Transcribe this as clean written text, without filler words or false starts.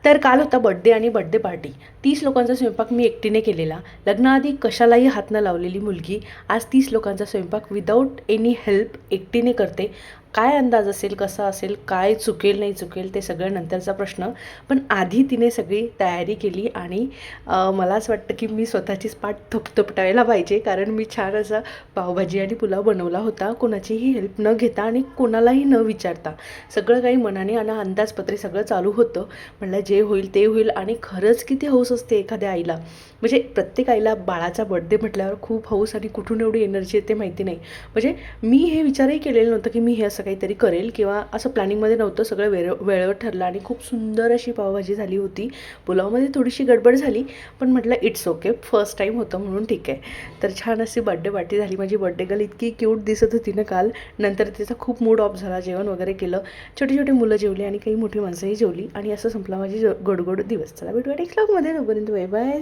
तर काल होता बड्डे आणि बड्डे पार्टी. 30 लोकांचा स्वयंपाक मी एकटीने केलेला. लग्नाआधी कशालाही हात न लावलेली मुलगी आज 30 लोकांचा स्वयंपाक विदाऊट एनी हेल्प एकटीने करते. काय अंदाज असेल, कसा असेल, काय चुकेल नाही चुकेल ते सगळं नंतरचा प्रश्न. पण आधी तिने सगळी तयारी केली आणि मला असं वाटतं की मी स्वतःचीच पाठ थपथपटायला पाहिजे, कारण मी छान असा पावभाजी आणि पुलाव बनवला होता कोणाचीही हेल्प न घेता आणि कोणालाही न विचारता. सगळं काही मनाने आणि अंदाजपत्रे सगळं चालू होतं. म्हणलं जे होईल ते होईल. आणि खरंच किती हौस असते एखाद्या आईला, म्हणजे प्रत्येक आईला बाळाचा बड्डे म्हटल्यावर खूप हौस आणि कुठून एवढी एनर्जी येते माहिती नाही. म्हणजे मी हे विचारही केलेलं नव्हतं की मी हे असं काहीतरी करेल किंवा असं प्लॅनिंगमध्ये नव्हतं. सगळं वेळेवर ठरलं आणि खूप सुंदर अशी पावभाजी झाली होती. पुलावमध्ये थोडीशी गडबड झाली, पण म्हटलं इट्स ओके, फर्स्ट टाईम होतं म्हणून ठीक आहे. तर छान अशी बड्डे पार्टी झाली. माझी बड्डे गर्ल इतकी क्यूट दिसत होती ना काल. नंतर तिचा खूप मूड ऑफ झाला. जेवण वगैरे केलं, छोटी छोटी मुलं जेवली आणि काही मोठी माणसंही जेवली आणि असं संपला माझी गोडगोड दिवस. चला भेटूया नेक्स्ट व्लॉगमध्ये. तोपर्यंत बाय बाय.